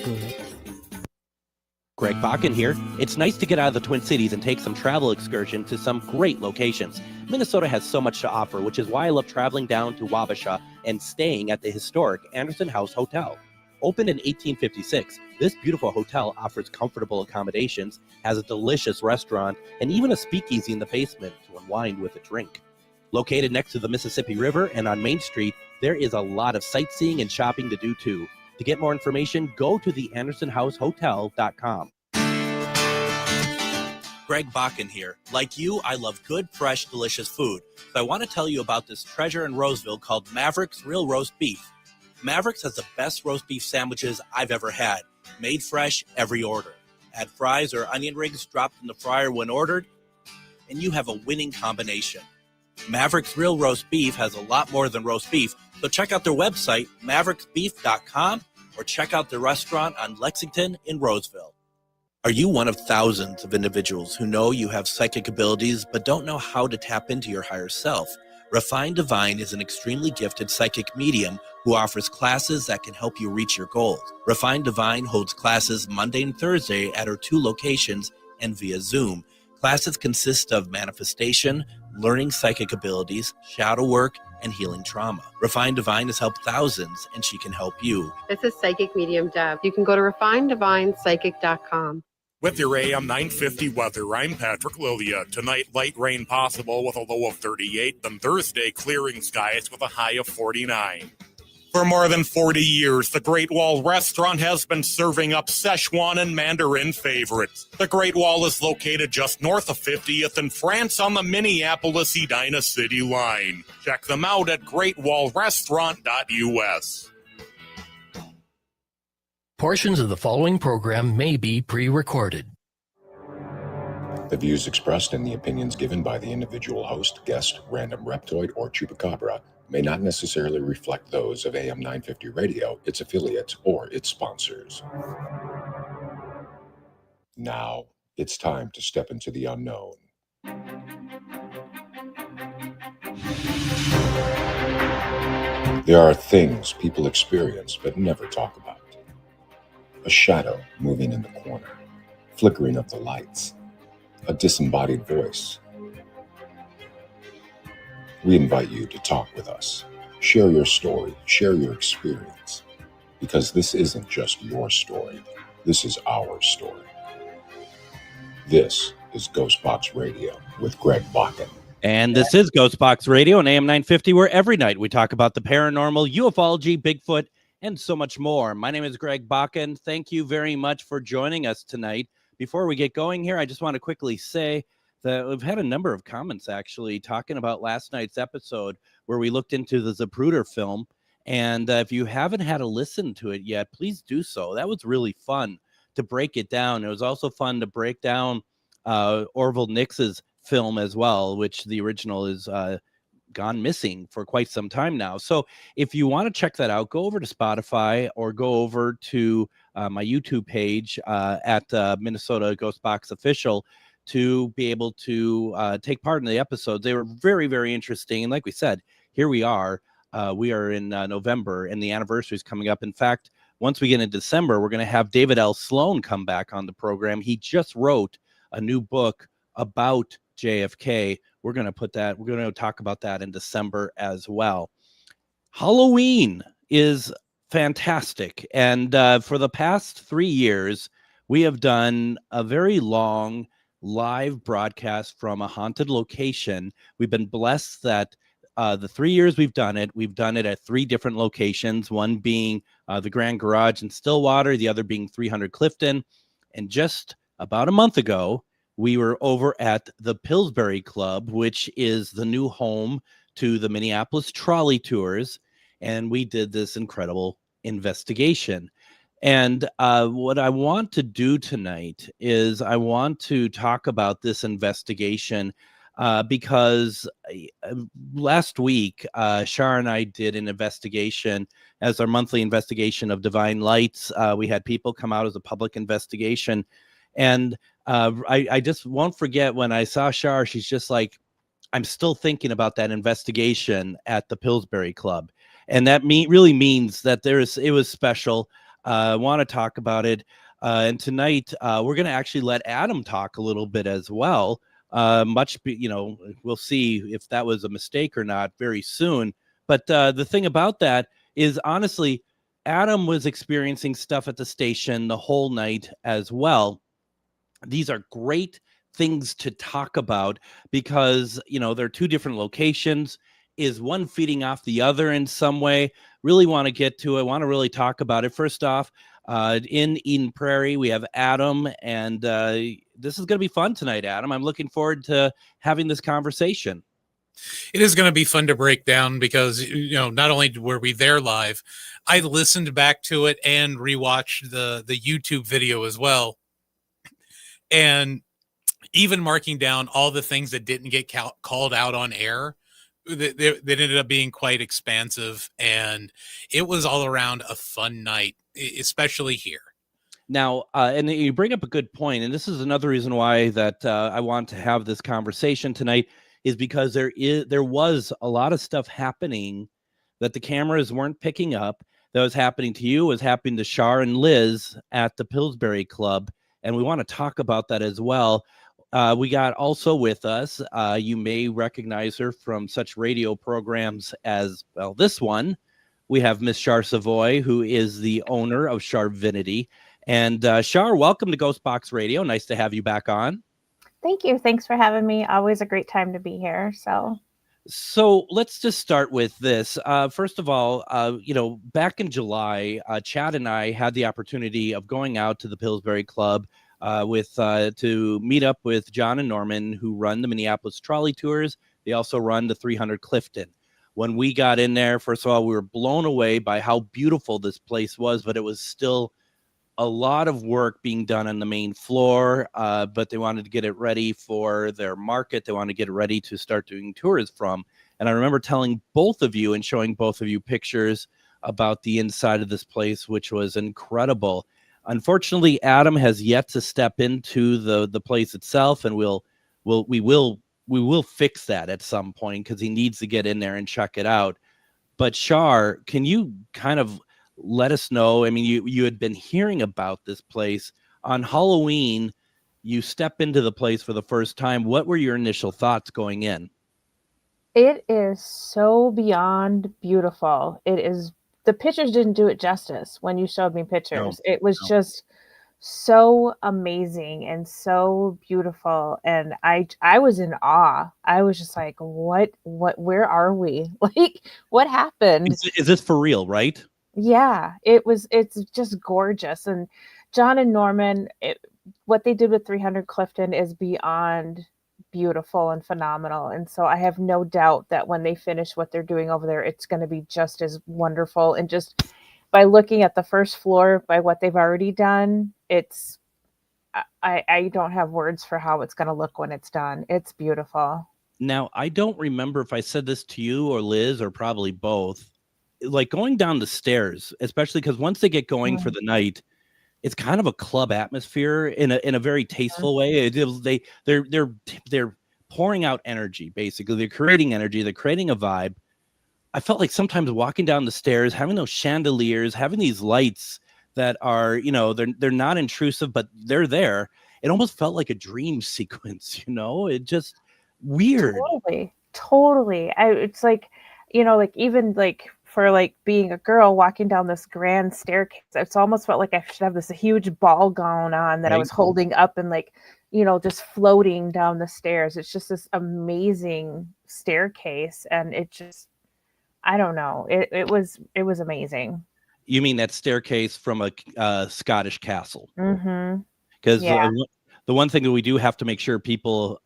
Phoenix. Greg Bakun here. It's nice to get out of the Twin Cities and take some travel excursion to some great locations. Minnesota has so much to offer, which is why I love traveling down to Wabasha and staying at the historic Anderson House Hotel. Opened in 1856, this beautiful hotel offers comfortable accommodations, has a delicious restaurant, and even a speakeasy in the basement to unwind with a drink. Located next to the Mississippi River and on Main Street, there is a lot of sightseeing and shopping to do too. To get more information, go to the AndersonHouseHotel.com. Greg Bakun here. Like you, I love good, fresh, delicious food. So I want to tell you about this treasure in Roseville called Maverick's Real Roast Beef. Maverick's has the best roast beef sandwiches I've ever had. Made fresh every order. Add fries or onion rings dropped in the fryer when ordered, and you have a winning combination. Maverick's Real Roast Beef has a lot more than roast beef, so check out their website, mavericksbeef.com, or check out their restaurant on Lexington in Roseville. Are you one of thousands of individuals who know you have psychic abilities but don't know how to tap into your higher self? Refined Divine is an extremely gifted psychic medium who offers classes that can help you reach your goals. Refined Divine holds classes Monday and Thursday at her 2 locations and via Zoom. Classes consist of manifestation, learning psychic abilities, shadow work, and healing trauma. Refined Divine has helped thousands, and she can help you. This is Psychic Medium Deb. You can go to refineddivinepsychic.com. With your AM 950 weather, I'm Patrick Lilia. Tonight, light rain possible with a low of 38. Then Thursday, clearing skies with a high of 49. For more than 40 years, the Great Wall Restaurant has been serving up Szechuan and Mandarin favorites. The Great Wall is located just north of 50th in France on the Minneapolis-Edina City line. Check them out at greatwallrestaurant.us. Portions of the following program may be pre-recorded. The views expressed and the opinions given by the individual host, guest, random reptoid, or chupacabra may not necessarily reflect those of AM 950 Radio, its affiliates, or its sponsors. Now, it's time to step into the unknown. There are things people experience but never talk about. A shadow moving in the corner, flickering of the lights, a disembodied voice. We invite you to talk with us. Share your story, share your experience, because this isn't just your story. This is our story. This is GhostBox Radio with Greg Bakun. And this is GhostBox Radio on AM 950, where every night we talk about the paranormal, ufology, Bigfoot, and so much more. My name is Greg Bakun. Thank you very much for joining us tonight. Before we get going here, I just want to quickly say that we've had a number of comments actually talking about last night's episode where we looked into the Zapruder film. And if you haven't had a listen to it yet, please do so. That was really fun to break it down. It was also fun to break down Orville Nix's film as well, which the original is gone missing for quite some time now. So if you want to check that out, go over to Spotify or go over to my YouTube page at Minnesota Ghostbox Official to be able to take part in the episodes. They were very, very interesting. And like we said, here we are. We are in November, and the anniversary is coming up. In fact, once we get into December, we're going to have David L. Sloan come back on the program. He just wrote a new book about JFK. We're going to talk about that in December as well. Halloween is fantastic. And for the past 3 years, we have done a very long live broadcast from a haunted location. We've been blessed that the 3 years we've done it at 3 different locations, one being the Grand Garage in Stillwater, the other being 300 Clifton. And just about a month ago, we were over at the Pillsbury Club, which is the new home to the Minneapolis Trolley Tours. And we did this incredible investigation. And what I want to do tonight is I want to talk about this investigation because last week, Char and I did an investigation as our monthly investigation of Divine Lights. We had people come out as a public investigation. And I just won't forget when I saw Char, she's just like, I'm still thinking about that investigation at the Pillsbury Club. And that really means that it was special. want to talk about it. And tonight, we're going to actually let Adam talk a little bit as well. We'll see if that was a mistake or not very soon. But the thing about that is, honestly, Adam was experiencing stuff at the station the whole night as well. These are great things to talk about because, they're two different locations. Is one feeding off the other in some way? Really want to get to it. Want to really talk about it. First off, in Eden Prairie, we have Adam, and this is going to be fun tonight, Adam. I'm looking forward to having this conversation. It is going to be fun to break down because, not only were we there live, I listened back to it and rewatched the YouTube video as well. And even marking down all the things that didn't get called out on air, that ended up being quite expansive. And it was all around a fun night, especially here. Now, and you bring up a good point, and this is another reason why that I want to have this conversation tonight, is because there was a lot of stuff happening that the cameras weren't picking up. That was happening to you, was happening to Char and Liz at the Pillsbury Club, and we want to talk about that as well. We got also with us, you may recognize her from such radio programs as, well, this one. We have Miss Char Savoie, who is the owner of Charvinity. And Char, welcome to GhostBox Radio. Nice to have you back on. Thank you. Thanks for having me. Always a great time to be here. So let's just start with this. First of all, back in July, Chad and I had the opportunity of going out to the Pillsbury Club to meet up with John and Norman, who run the Minneapolis Trolley Tours. They also run the 300 Clifton. When we got in there, first of all, we were blown away by how beautiful this place was, but it was still a lot of work being done on the main floor, but they wanted to get it ready for their market. They wanted to get it ready to start doing tours from. And I remember telling both of you and showing both of you pictures about the inside of this place, which was incredible. Unfortunately, Adam has yet to step into the place itself, and we will fix that at some point because he needs to get in there and check it out. But Char, can you kind of let us know? I mean, you had been hearing about this place on Halloween. You step into the place for the first time. What were your initial thoughts going in? It is so beyond beautiful. It is. The pictures didn't do it justice when you showed me pictures. No, it was just so amazing and so beautiful. And I was in awe. I was just like, where are we? Like, what happened? Is this for real, right? Yeah, it's just gorgeous. And John and Norman, what they did with 300 Clifton is beyond beautiful and phenomenal. And so I have no doubt that when they finish what they're doing over there, it's going to be just as wonderful. And just by looking at the first floor, by what they've already done, I don't have words for how it's going to look when it's done. It's beautiful. Now, I don't remember if I said this to you or Liz or probably both. Like going down the stairs, especially because once they get going for the night, it's kind of a club atmosphere in a very tasteful way. They're pouring out energy, basically. They're creating energy. They're creating a vibe. I felt like sometimes walking down the stairs, having those chandeliers, having these lights that are, they're not intrusive, but they're there. It almost felt like a dream sequence, It just weird. Totally. It's like, even like for like being a girl walking down this grand staircase, it's almost felt like I should have this huge ball gown on that I was holding up and like, just floating down the stairs. It's just this amazing staircase. And it just, I don't know. It was amazing. You mean that staircase from a Scottish castle? Mm-hmm. Because the one thing that we do have to make sure people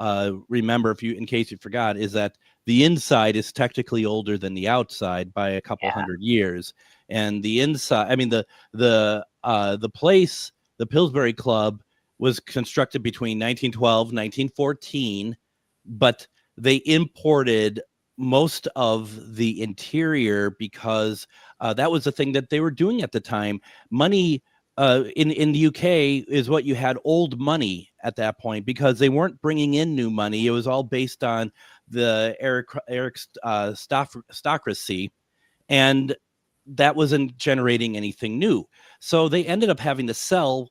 remember, in case you forgot, is that the inside is technically older than the outside by a couple hundred years. And the inside, I mean, the place, the Pillsbury Club, was constructed between 1912 and 1914, but they imported most of the interior because that was the thing that they were doing at the time. Money in the UK is what you had, old money at that point, because they weren't bringing in new money. It was all based on the aristocracy, and that wasn't generating anything new. So they ended up having to sell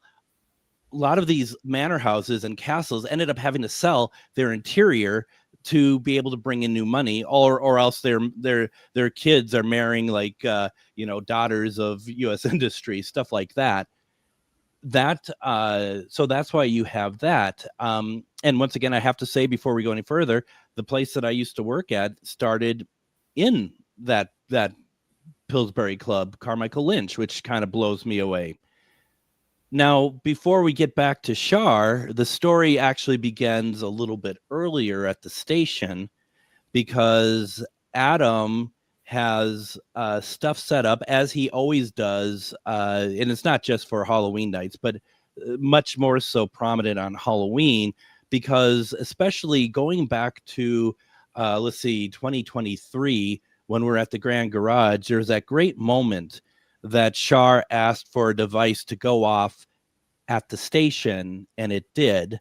a lot of these manor houses and castles ended up having to sell their interior to be able to bring in new money, or else their kids are marrying like daughters of U.S. industry, stuff like that. So that's why you have that. And once again, I have to say before we go any further, the place that I used to work at started in that Pillsbury Club, Carmichael Lynch, which kind of blows me away. Now, before we get back to Char, the story actually begins a little bit earlier at the station because Adam has stuff set up as he always does. And it's not just for Halloween nights, but much more so prominent on Halloween, because especially going back to, 2023, when we're at the Grand Garage, there's that great moment that Char asked for a device to go off at the station, and it did.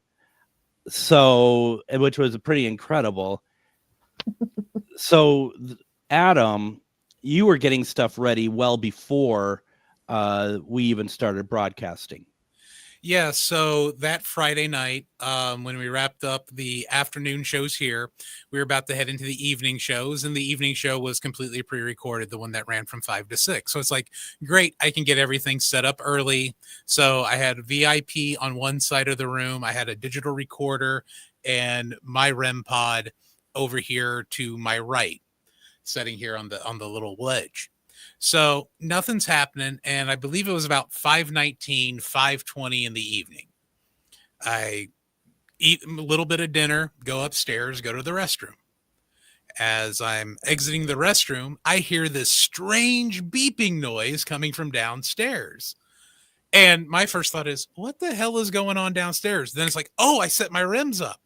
So, which was pretty incredible. So, Adam, you were getting stuff ready well before we even started broadcasting. Yeah, so that Friday night, when we wrapped up the afternoon shows here, we were about to head into the evening shows, and the evening show was completely pre-recorded, the one that ran from 5 to 6. So it's like, great, I can get everything set up early. So I had VIP on one side of the room, I had a digital recorder, and my REM pod over here to my right, sitting here on the little ledge. So nothing's happening, and I believe it was about 5:19, 5:20 in the evening. I eat a little bit of dinner, go upstairs, go to the restroom. As I'm exiting the restroom, I hear this strange beeping noise coming from downstairs. And my first thought is, what the hell is going on downstairs? Then it's like, oh, I set my REMs up.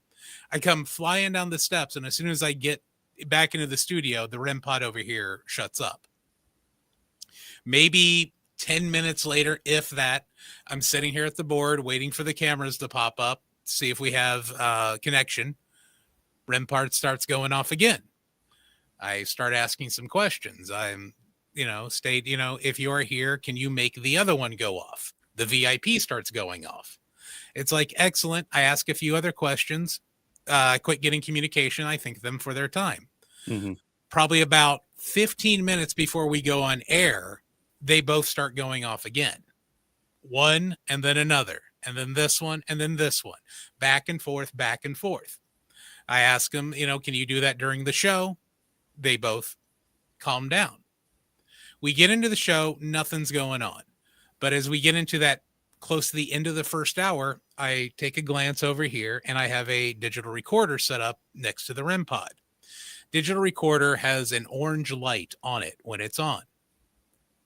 I come flying down the steps, and as soon as I get back into the studio, the REM pod over here shuts up. Maybe 10 minutes later, if that, I'm sitting here at the board waiting for the cameras to pop up, see if we have connection. REM pod starts going off again. I start asking some questions. I'm, if you are here, can you make the other one go off? The VIP starts going off. It's like, excellent. I ask a few other questions. I quit getting communication. I thank them for their time. Mm-hmm. Probably about 15 minutes before we go on air, they both start going off again. One and then another, and then this one, and then this one. Back and forth, back and forth. I ask them, can you do that during the show? They both calm down. We get into the show, nothing's going on. But as we get into that close to the end of the first hour, I take a glance over here, and I have a digital recorder set up next to the REM pod. Digital recorder has an orange light on it when it's on.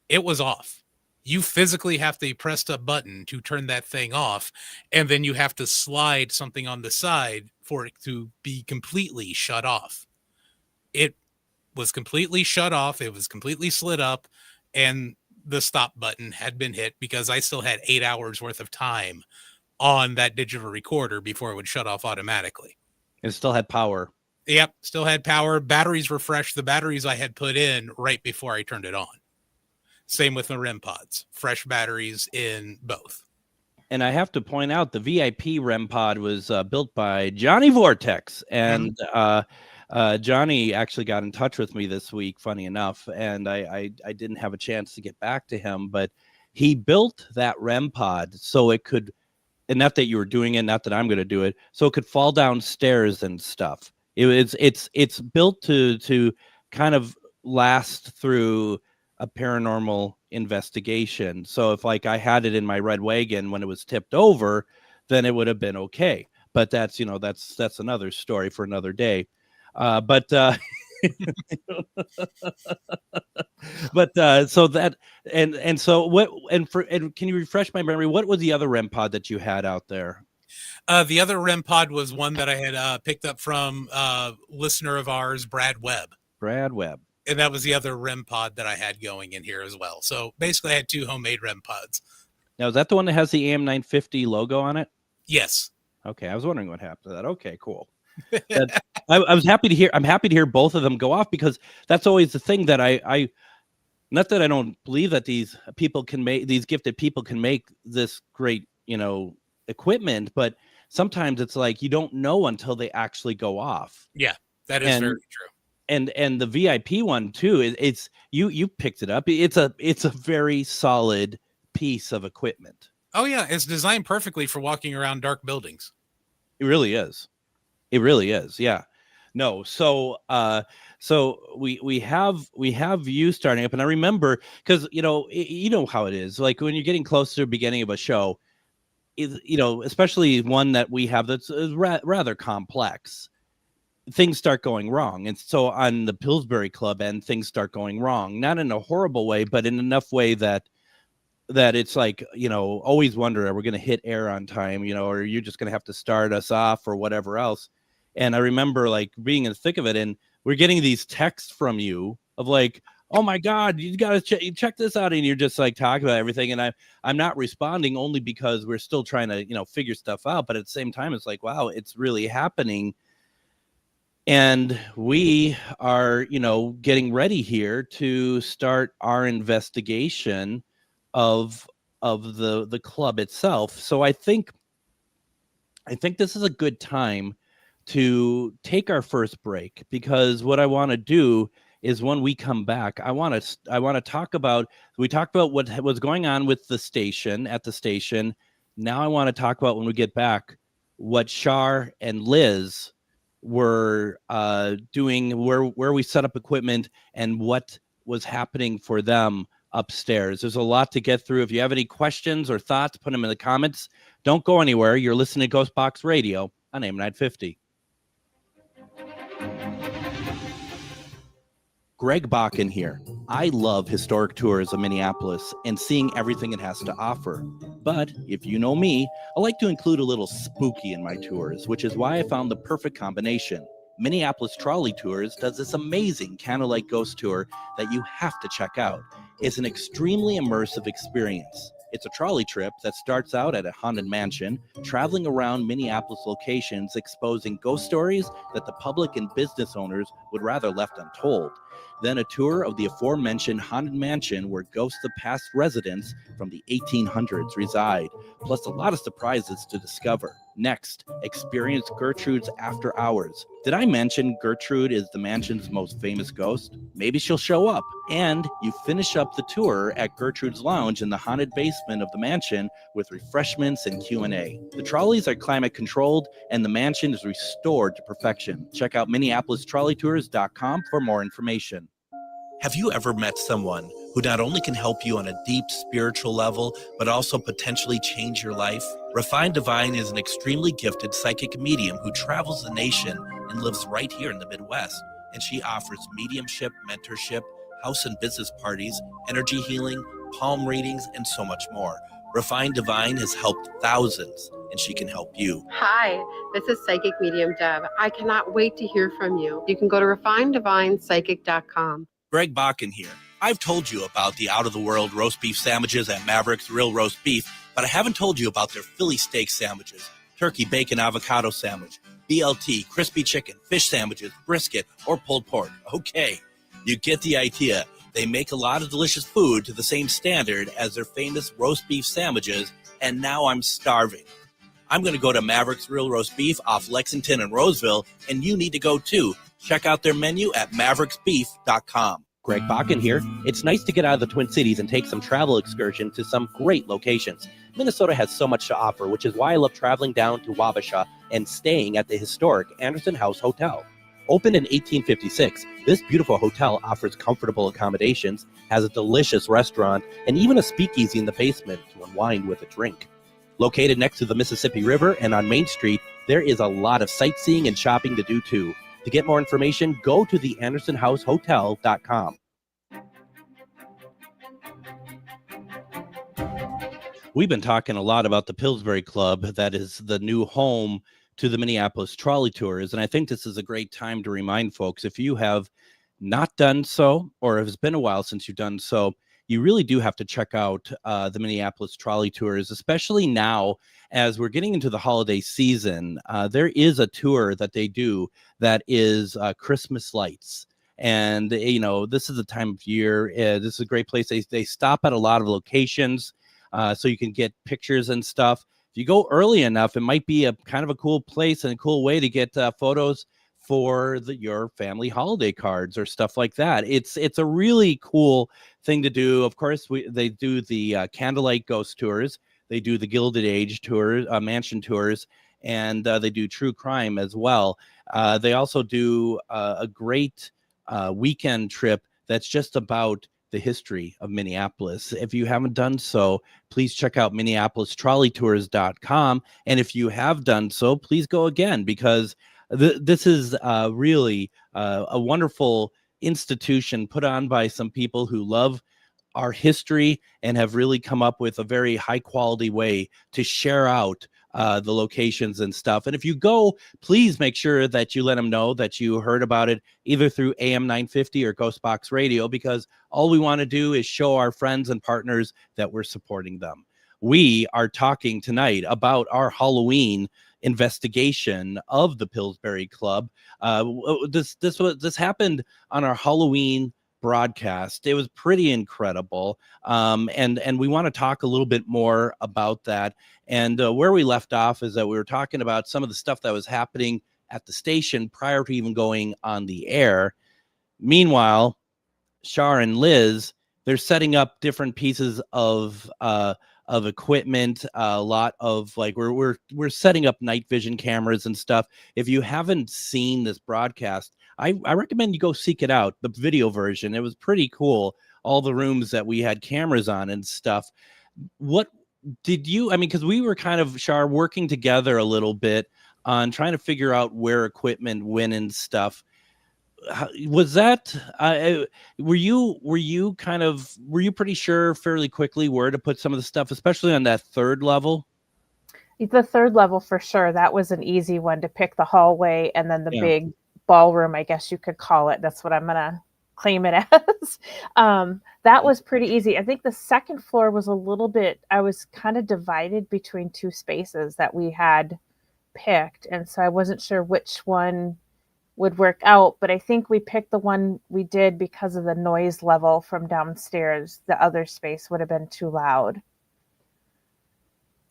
It was off. You physically have to press a button to turn that thing off, and then you have to slide something on the side for it to be completely shut off. It was completely shut off. It was completely slid up, and the stop button had been hit because I still had 8 hours worth of time on that digital recorder before it would shut off automatically. It still had power. Yep, still had power. Batteries were fresh. The batteries I had put in right before I turned it on. Same with the REM pods. Fresh batteries in both. And I have to point out the VIP REM pod was built by Johnny Vortex. And Johnny actually got in touch with me this week, funny enough. And I didn't have a chance to get back to him. But he built that REM pod so it could, and not that you were doing it, not that I'm going to do it, so it could fall downstairs and stuff. It's built to kind of last through a paranormal investigation. So if like I had it in my red wagon when it was tipped over, then it would have been okay. But that's another story for another day. So that and so what and can you refresh my memory? What was the other REM pod that you had out there? The other REM pod was one that I had picked up from listener of ours, Brad Webb. And that was the other REM pod that I had going in here as well. So basically I had 2 homemade REM pods. Now, is that the one that has the AM 950 logo on it? Yes. Okay. I was wondering what happened to that. Okay, cool. I was happy to hear. I'm happy to hear both of them go off because that's always the thing that I Not that I don't believe that these gifted people can make this great, equipment, but sometimes it's like you don't know until they actually go off. Yeah, that is very true. And the VIP one too, it's you picked it up. It's a very solid piece of equipment. Oh yeah, it's designed perfectly for walking around dark buildings. It really is. It really is. Yeah. No. So we have you starting up, and I remember because you know how it is. Like when you're getting close to the beginning of a show, especially one that we have that's rather complex, things start going wrong. And so on the Pillsbury Club end, things start going wrong, not in a horrible way, but in enough way that it's like, always wonder, are we going to hit air on time, or are you just going to have to start us off or whatever else? And I remember like being in the thick of it, and we're getting these texts from you of like, oh my God, you got to check this out. And you're just like talking about everything. And I'm not responding only because we're still trying to, figure stuff out. But at the same time, it's like, wow, it's really happening. And we are, getting ready here to start our investigation of the club itself. So I think this is a good time to take our first break, because what I want to do is when we come back, I want to talk about, we talked about what was going on with the station at the station. Now I want to talk about, when we get back, what Char and Liz were doing, where we set up equipment and what was happening for them upstairs. There's a lot to get through. If you have any questions or thoughts, put them in the comments. Don't go anywhere. You're listening to GhostBox Radio on AM 950. Greg Bakun here. I love historic tours of Minneapolis and seeing everything it has to offer. But if you know me, I like to include a little spooky in my tours, which is why I found the perfect combination. Minneapolis Trolley Tours does this amazing candlelight ghost tour that you have to check out. It's an extremely immersive experience. It's a trolley trip that starts out at a haunted mansion, traveling around Minneapolis locations, exposing ghost stories that the public and business owners would rather left untold. Then a tour of the aforementioned haunted mansion where ghosts of past residents from the 1800s reside, plus a lot of surprises to discover. Next, experience Gertrude's After Hours. Did I mention Gertrude is the mansion's most famous ghost? Maybe she'll show up. And you finish up the tour at Gertrude's Lounge in the haunted basement of the mansion with refreshments and Q&A. The trolleys are climate controlled and the mansion is restored to perfection. Check out MinneapolisTrolleyTours.com for more information. Have you ever met someone who not only can help you on a deep spiritual level, but also potentially change your life? Refined Divine is an extremely gifted psychic medium who travels the nation and lives right here in the Midwest. And she offers mediumship, mentorship, house and business parties, energy healing, palm readings, and so much more. Refined Divine has helped thousands, and she can help you. Hi, this is Psychic Medium Deb. I cannot wait to hear from you. You can go to refineddivinepsychic.com. Greg Bakun here. I've told you about the out-of-the-world roast beef sandwiches at Maverick's Real Roast Beef, but I haven't told you about their Philly steak sandwiches, turkey, bacon, avocado sandwich, BLT, crispy chicken, fish sandwiches, brisket, or pulled pork. Okay, you get the idea. They make a lot of delicious food to the same standard as their famous roast beef sandwiches, and now I'm starving. I'm going to go to Maverick's Real Roast Beef off Lexington and Roseville, and you need to go too. Check out their menu at mavericksbeef.com. Greg Bakun here. It's nice to get out of the Twin Cities and take some travel excursion to some great locations. Minnesota has so much to offer, which is why I love traveling down to Wabasha and staying at the historic Anderson House Hotel. Opened in 1856, this beautiful hotel offers comfortable accommodations, has a delicious restaurant, and even a speakeasy in the basement to unwind with a drink. Located next to the Mississippi River and on Main Street, there is a lot of sightseeing and shopping to do too. To get more information, go to the AndersonHouseHotel.com. We've been talking a lot about the Pillsbury Club, that is the new home to the Minneapolis Trolley Tours, and I think this is a great time to remind folks, if you have not done so, or if it's been a while since you've done so, you really do have to check out the Minneapolis Trolley Tours, especially now as we're getting into the holiday season. There is a tour that they do that is Christmas lights. And, this is the time of year. This is a great place. They stop at a lot of locations so you can get pictures and stuff. If you go early enough, it might be a kind of a cool place and a cool way to get photos for your family holiday cards or stuff like that. It's a really cool thing to do. Of course, they do the candlelight ghost tours. They do the Gilded Age tours, mansion tours, and they do true crime as well. They also do a great weekend trip that's just about the history of Minneapolis. If you haven't done so, please check out MinneapolisTrolleyTours.com. And if you have done so, please go again, because this is really a wonderful institution put on by some people who love our history and have really come up with a very high quality way to share out the locations and stuff. And if you go, please make sure that you let them know that you heard about it either through AM 950 or GhostBox Radio, because all we want to do is show our friends and partners that we're supporting them. We are talking tonight about our Halloween investigation of the Pillsbury Club. This happened on our Halloween broadcast. It was pretty incredible. And we want to talk a little bit more about that. And where we left off is that we were talking about some of the stuff that was happening at the station prior to even going on the air. Meanwhile, Char and Liz, they're setting up different pieces of equipment, a lot of we're setting up night vision cameras and stuff. If you haven't seen this broadcast, I recommend you go seek it out, the video version. It was pretty cool, all the rooms that we had cameras on and stuff. What did you, because we were kind of, Char, working together a little bit on trying to figure out where equipment went and stuff. Was that were you pretty sure fairly quickly where to put some of the stuff, especially on that third level? The third level for sure. That was an easy one to pick, the hallway and then the big ballroom, I guess you could call it. That's what I'm gonna claim it as. That was pretty easy. I think the second floor was a little bit, I was kind of divided between two spaces that we had picked, and so I wasn't sure which one would work out, but I think we picked the one we did because of the noise level from downstairs. The other space would have been too loud.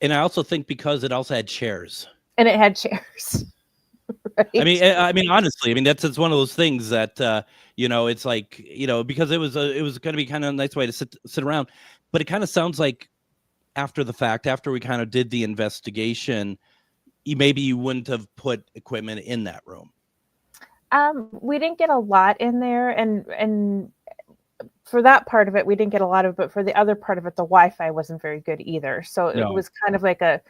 And I also think because it also had chairs. And it had chairs. Right? I mean, honestly, that's one of those things that, it's like, because it was going to be kind of a nice way to sit around, but it kind of sounds like after the fact, after we kind of did the investigation, maybe you wouldn't have put equipment in that room. We didn't get a lot in there, and for that part of it, we didn't get a lot of it, but for the other part of it, the Wi-Fi wasn't very good either. So it was kind of like a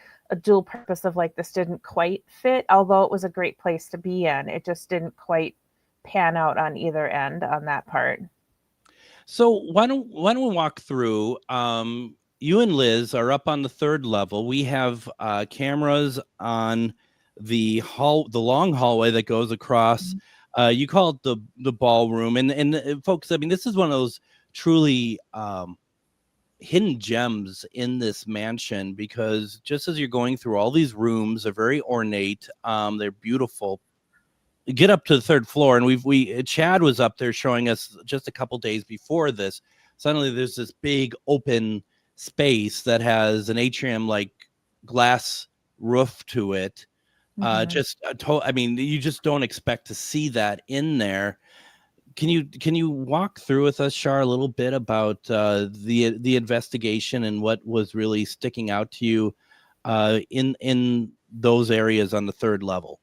dual purpose of this didn't quite fit, although it was a great place to be in. It just didn't quite pan out on either end on that part. So why don't we walk through, you and Liz are up on the third level. We have cameras on the long hallway that goes across. You call it the ballroom, and folks, this is one of those truly hidden gems in this mansion, because just as you're going through all these rooms, they're very ornate, they're beautiful. You get up to the third floor, and Chad was up there showing us just a couple days before this. Suddenly there's this big open space that has an atrium like glass roof to it. You just don't expect to see that in there. Can you walk through with us, Char, a little bit about the investigation and what was really sticking out to you in those areas on the third level?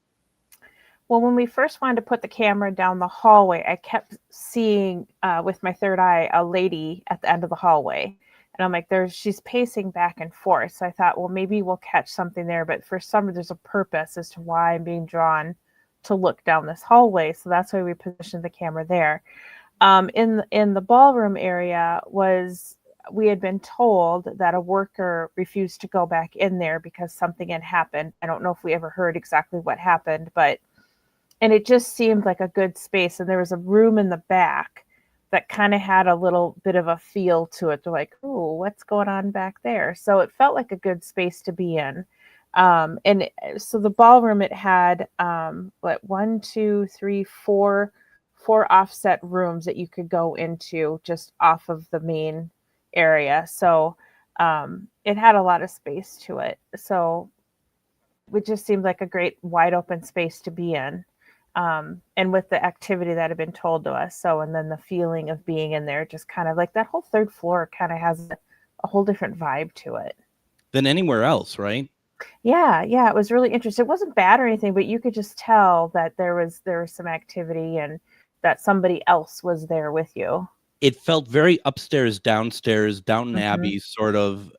Well, when we first wanted to put the camera down the hallway, I kept seeing with my third eye a lady at the end of the hallway. And I'm like, she's pacing back and forth. So I thought, well, maybe we'll catch something there. But for some, there's a purpose as to why I'm being drawn to look down this hallway. So that's why we positioned the camera there. In the ballroom area we had been told that a worker refused to go back in there because something had happened. I don't know if we ever heard exactly what happened, and it just seemed like a good space. And there was a room in the back that kind of had a little bit of a feel to it. They're like, oh, what's going on back there? So it felt like a good space to be in. So the ballroom, it had, 4 4 offset rooms that you could go into just off of the main area. So it had a lot of space to it. So it just seemed like a great wide open space to be in. And with the activity that had been told to us. So, and then the feeling of being in there, just kind of like that whole 3rd floor kind of has a whole different vibe to it than anywhere else, right? Yeah, it was really interesting. It wasn't bad or anything, but you could just tell that there was some activity and that somebody else was there with you. It felt very upstairs, downstairs, Downton Abbey sort of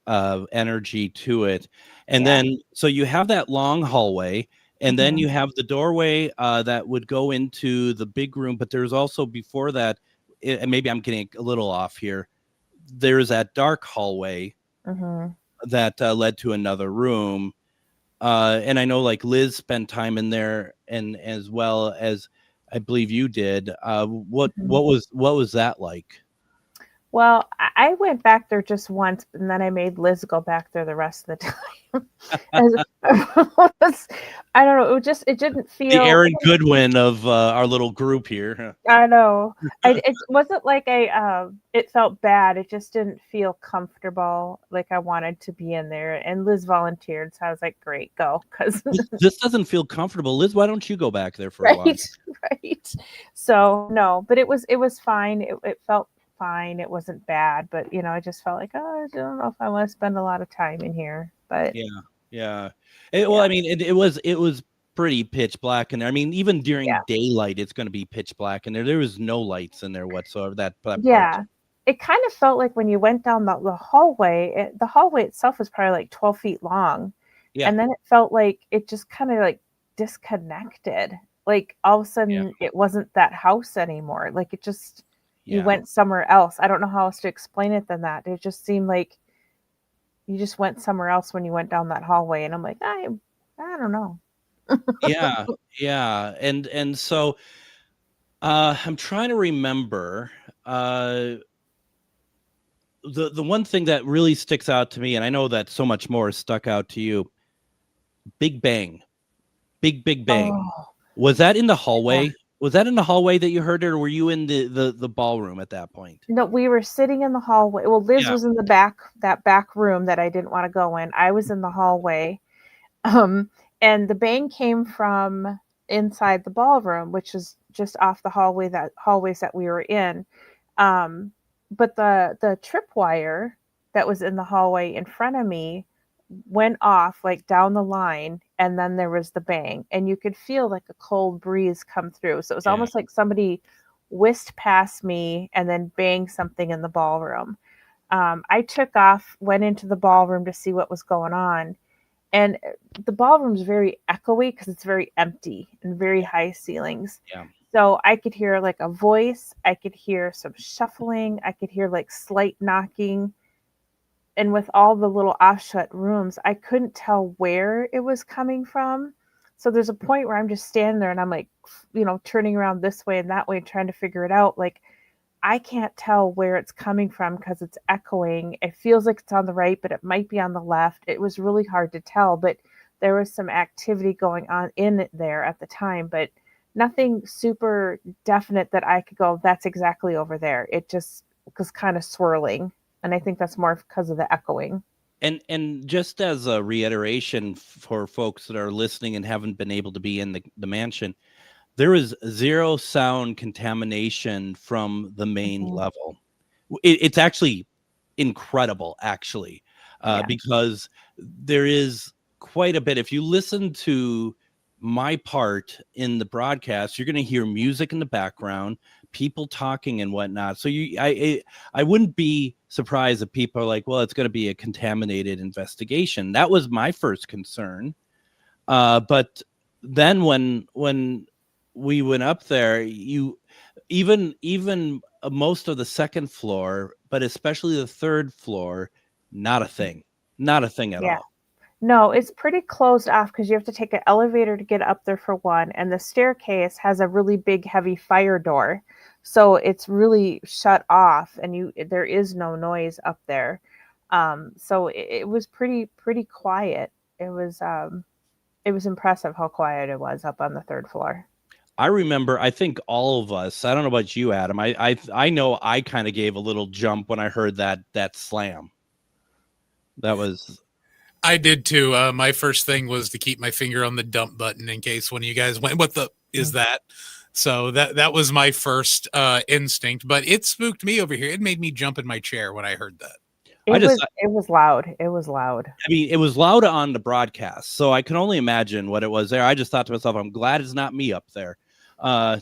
energy to it. And then, so you have that long hallway, and then you have the doorway that would go into the big room. But there's also before that, and maybe I'm getting a little off here, there's that dark hallway that led to another room. And I know like Liz spent time in there, and as well as I believe you did. What was that like? Well, I went back there just once, and then I made Liz go back there the rest of the time. I don't know. It didn't feel the Aaron Goodwin of our little group here. I know. It wasn't like it felt bad. It just didn't feel comfortable. Like I wanted to be in there, and Liz volunteered, so I was like, "Great, go!" Because this doesn't feel comfortable. Liz, why don't you go back there for a while? Right. So no, but it was fine. It felt fine. It wasn't bad, but I just felt like, I don't know if I want to spend a lot of time in here. But yeah. Well, I mean, it was pretty pitch black in there. I mean, even during daylight, it's going to be pitch black in there. There was no lights in there whatsoever. That part. It kind of felt like when you went down the hallway. The hallway itself was probably like 12 feet long, and then it felt like it just kind of like disconnected. Like all of a sudden, it wasn't that house anymore. Like it just. You went somewhere else. I don't know how else to explain it than that. It just seemed like you just went somewhere else when you went down that hallway. And I'm like, I don't know. Yeah. And so I'm trying to remember the one thing that really sticks out to me, and I know that so much more stuck out to you. Big Bang. Big Bang. Oh. Was that in the hallway? Yeah. Was that in the hallway that you heard it, or were you in the ballroom at that point? No, we were sitting in the hallway. Well, Liz was in that back room that I didn't want to go in. I was in the hallway. And the bang came from inside the ballroom, which is just off the hallways that we were in. But the tripwire that was in the hallway in front of me went off like down the line, and then there was the bang, and you could feel like a cold breeze come through. So it was almost like somebody whisked past me and then banged something in the ballroom. I took off, went into the ballroom to see what was going on, and the ballroom is very echoey because it's very empty and very high ceilings. So I could hear like a voice, I could hear some shuffling, I could hear like slight knocking. And with all the little offshut rooms, I couldn't tell where it was coming from. So there's a point where I'm just standing there and I'm like, turning around this way and that way, trying to figure it out. Like, I can't tell where it's coming from because it's echoing. It feels like it's on the right, but it might be on the left. It was really hard to tell, but there was some activity going on in it there at the time, but nothing super definite that I could go, that's exactly over there. It just was kind of swirling. And I think that's more because of the echoing. And just as a reiteration for folks that are listening and haven't been able to be in the mansion, there is zero sound contamination from the main level. It's actually incredible, because there is quite a bit. If you listen to my part in the broadcast, you're going to hear music in the background, people talking and whatnot. So I wouldn't be surprised if people are like, well, it's going to be a contaminated investigation. That was my first concern. But then when we went up there, even most of the second floor, but especially the third floor, not a thing at all. No, it's pretty closed off because you have to take an elevator to get up there for one. And the staircase has a really big, heavy fire door. So it's really shut off and there is no noise up there. So it was pretty quiet. It was impressive how quiet it was up on the third floor. I remember, I think all of us, I don't know about you, Adam. I know I kind of gave a little jump when I heard that slam. That was. I did too. My first thing was to keep my finger on the dump button in case one of you guys went, "What the is that?" So that was my first instinct, but it spooked me over here. It made me jump in my chair when I heard that. It was loud. It was loud. I mean, it was loud on the broadcast, so I can only imagine what it was there. I just thought to myself, I'm glad it's not me up there. But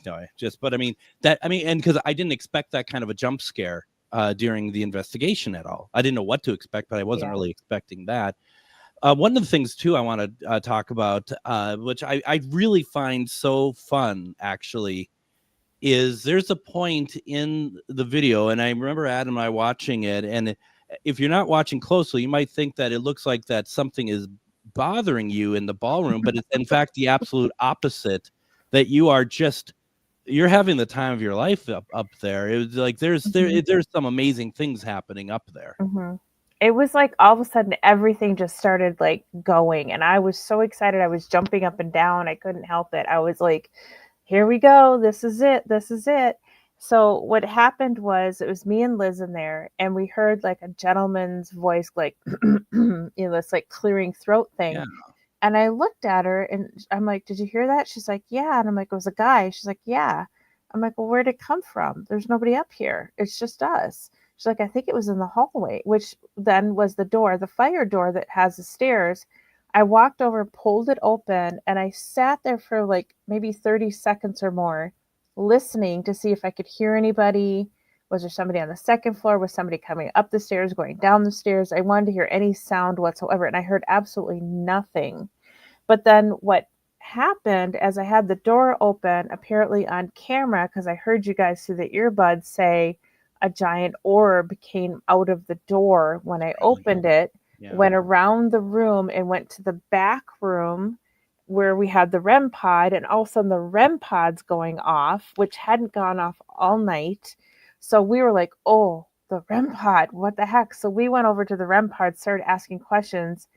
I mean, and because I didn't expect that kind of a jump scare during the investigation at all. I didn't know what to expect, but I wasn't really expecting that. One of the things too I want to talk about, which I really find so fun actually, is there's a point in the video, and I remember Adam and I watching it, and if you're not watching closely, you might think that it looks like that something is bothering you in the ballroom, but it's in fact the absolute opposite, that you're having the time of your life up there. It was like there's some amazing things happening up there. Mm-hmm. It was like all of a sudden everything just started like going, and I was so excited. I was jumping up and down. I couldn't help it. I was like, here we go. This is it. This is it. So what happened was it was me and Liz in there, and we heard like a gentleman's voice, like, this like clearing throat thing. Yeah. And I looked at her and I'm like, did you hear that? She's like, yeah. And I'm like, it was a guy. She's like, yeah. I'm like, well, where'd it come from? There's nobody up here. It's just us. She's like, I think it was in the hallway, which then was the door, the fire door that has the stairs. I walked over, pulled it open, and I sat there for like maybe 30 seconds or more, listening to see if I could hear anybody. Was there somebody on the second floor? Was somebody coming up the stairs, going down the stairs? I wanted to hear any sound whatsoever, and I heard absolutely nothing. But then what happened as I had the door open, apparently on camera, because I heard you guys through the earbuds say a giant orb came out of the door when I opened it, went around the room and went to the back room where we had the REM pod, and all of a sudden the REM pod's going off, which hadn't gone off all night. So we were like, oh, the REM pod, what the heck? So we went over to the REM pod, started asking questions,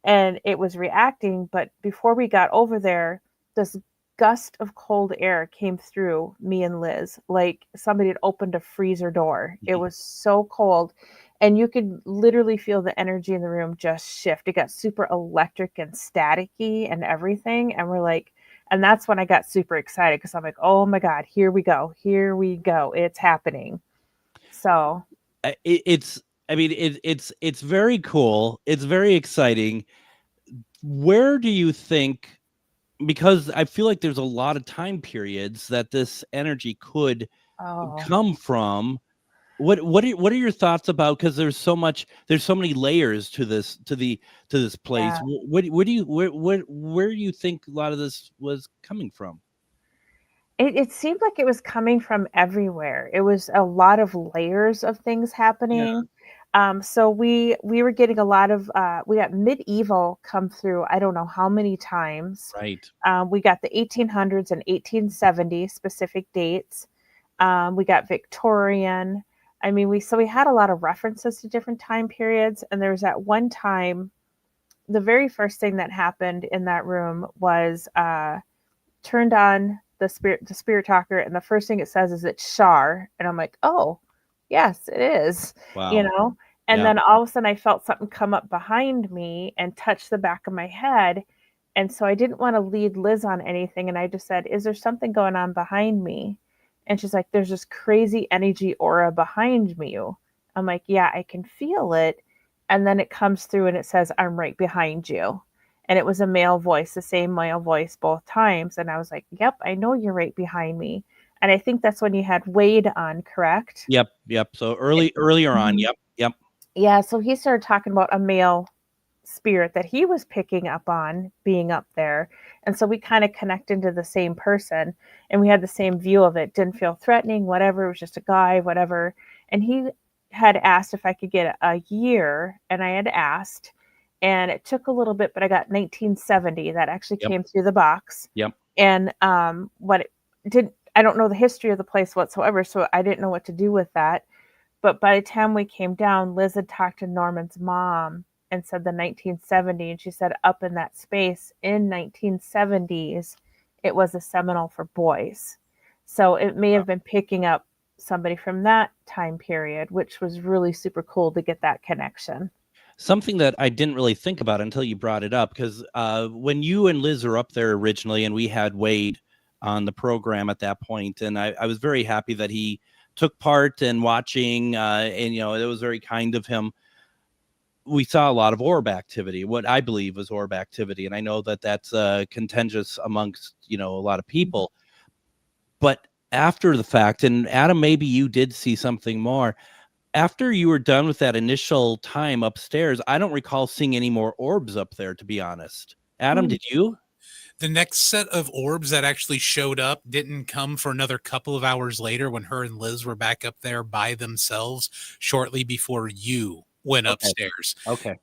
and it was reacting. But before we got over there, this gust of cold air came through me and Liz, like somebody had opened a freezer door. It was so cold. And you could literally feel the energy in the room just shift. It got super electric and staticky and everything. And we're like, and that's when I got super excited, because I'm like, oh my God, here we go. Here we go. It's happening. So it's very cool. It's very exciting. Where do you think, because I feel like there's a lot of time periods that this energy could come from. What are your thoughts about? Because there's so many layers to this place. Yeah. Where do you think a lot of this was coming from? It seemed like it was coming from everywhere. It was a lot of layers of things happening. Yeah. So we were getting a lot of we got medieval come through. I don't know how many times. Right. We got the 1800s and 1870 specific dates. We got Victorian. I mean, we had a lot of references to different time periods. And there was that one time, the very first thing that happened in that room was turned on the spirit talker. And the first thing it says is it's Char. And I'm like, oh, yes, it is. Wow. And then all of a sudden I felt something come up behind me and touch the back of my head. And so I didn't want to lead Liz on anything. And I just said, is there something going on behind me? And she's like, there's this crazy energy aura behind me. I'm like, yeah, I can feel it. And then it comes through and it says, I'm right behind you. And it was a male voice, the same male voice both times. And I was like, yep, I know you're right behind me. And I think that's when you had Wade on, correct? Yep. So earlier on. Yep. Yeah. So he started talking about a male spirit that he was picking up on being up there. And so we kind of connected to the same person, and we had the same view of it. Didn't feel threatening, whatever. It was just a guy, whatever. And he had asked if I could get a year, and I had asked, and it took a little bit, but I got 1970. That actually came through the box. Yep. And what it did, I don't know the history of the place whatsoever, so I didn't know what to do with that. But by the time we came down, Liz had talked to Norman's mom and said the 1970, and she said up in that space in 1970s it was a seminal for boys. So it may have been picking up somebody from that time period, which was really super cool to get that connection. Something that I didn't really think about until you brought it up, because when you and Liz were up there originally, and we had Wade on the program at that point, and I was very happy that he took part in watching, and it was very kind of him. We saw a lot of orb activity, what I believe was orb activity, and I know that that's contentious amongst a lot of people. But after the fact, and Adam, maybe you did see something more. After you were done with that initial time upstairs, I don't recall seeing any more orbs up there, to be honest. Adam, did you? The next set of orbs that actually showed up didn't come for another couple of hours later, when her and Liz were back up there by themselves shortly before you went upstairs. Okay.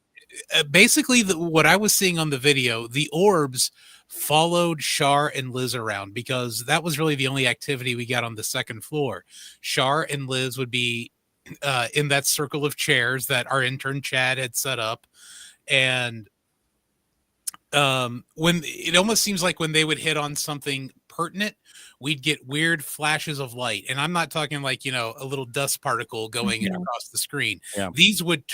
Basically, what I was seeing on the video, the orbs followed Char and Liz around, because that was really the only activity we got on the second floor. Char and Liz would be in that circle of chairs that our intern Chad had set up, and when it almost seems like when they would hit on something pertinent, we'd get weird flashes of light. And I'm not talking like, a little dust particle going across the screen. Yeah. These would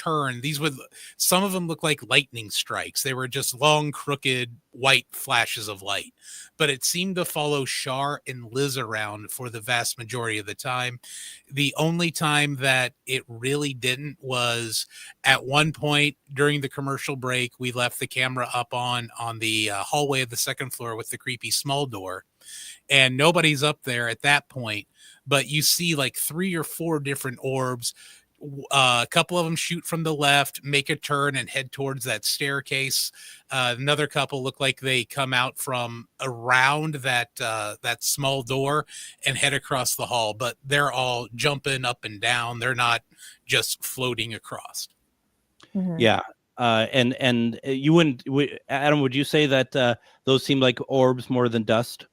some of them look like lightning strikes. They were just long, crooked, white flashes of light. But it seemed to follow Char and Liz around for the vast majority of the time. The only time that it really didn't was at one point during the commercial break. We left the camera up on the hallway of the second floor with the creepy small door. And nobody's up there at that point, but you see like 3 or 4 different orbs. A couple of them shoot from the left, make a turn, and head towards that staircase. Another couple look like they come out from around that small door and head across the hall, but they're all jumping up and down. They're not just floating across. Mm-hmm. Yeah. And you wouldn't, Adam, would you say that those seem like orbs more than dust?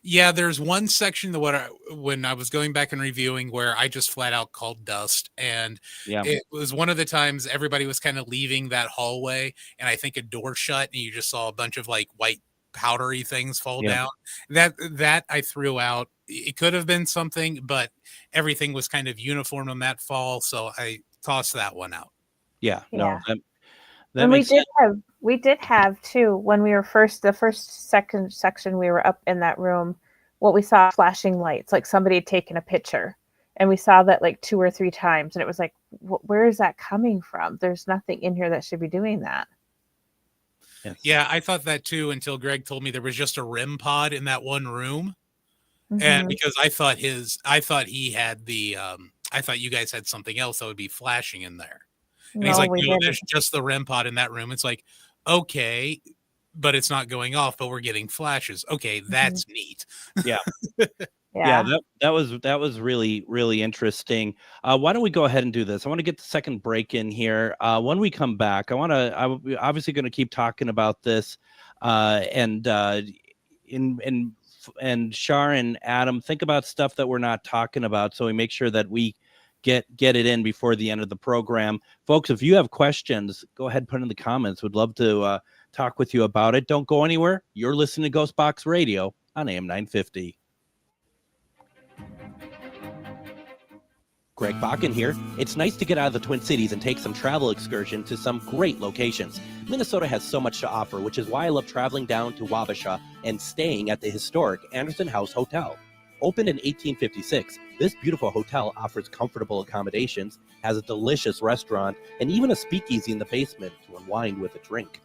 Yeah, there's one section when I was going back and reviewing where I just flat out called dust. And it was one of the times everybody was kind of leaving that hallway, and I think a door shut, and you just saw a bunch of like white powdery things fall down. That I threw out. It could have been something, but everything was kind of uniform on that fall, so I tossed that one out. Yeah. No, that and makes sense. We did have too, when we were second section, we were up in that room, what we saw flashing lights, like somebody had taken a picture, and we saw that like 2 or 3 times, and it was like, where is that coming from? There's nothing in here that should be doing that. Yes. Yeah, I thought that too, until Greg told me there was just a REM pod in that one room. Mm-hmm. And because I thought he had I thought you guys had something else that would be flashing in there. And he's like, no, there's just the REM pod in that room. It's like, okay, but it's not going off, but we're getting flashes. Okay, that's neat. Yeah. Yeah, that was really, really interesting. Why don't we go ahead and do this? I want to get the second break in here. When we come back, I'm obviously going to keep talking about this, and Char and Adam, think about stuff that we're not talking about, so we make sure that we get it in before the end of the program. Folks, if you have questions, go ahead and put in the comments. We'd love to talk with you about it. Don't go anywhere. You're listening to GhostBox Radio on AM 950. Greg Bakun here. It's nice to get out of the Twin Cities and take some travel excursion to some great locations. Minnesota has so much to offer, which is why I love traveling down to Wabasha and staying at the historic Anderson House Hotel. Opened in 1856, this beautiful hotel offers comfortable accommodations, has a delicious restaurant, and even a speakeasy in the basement to unwind with a drink.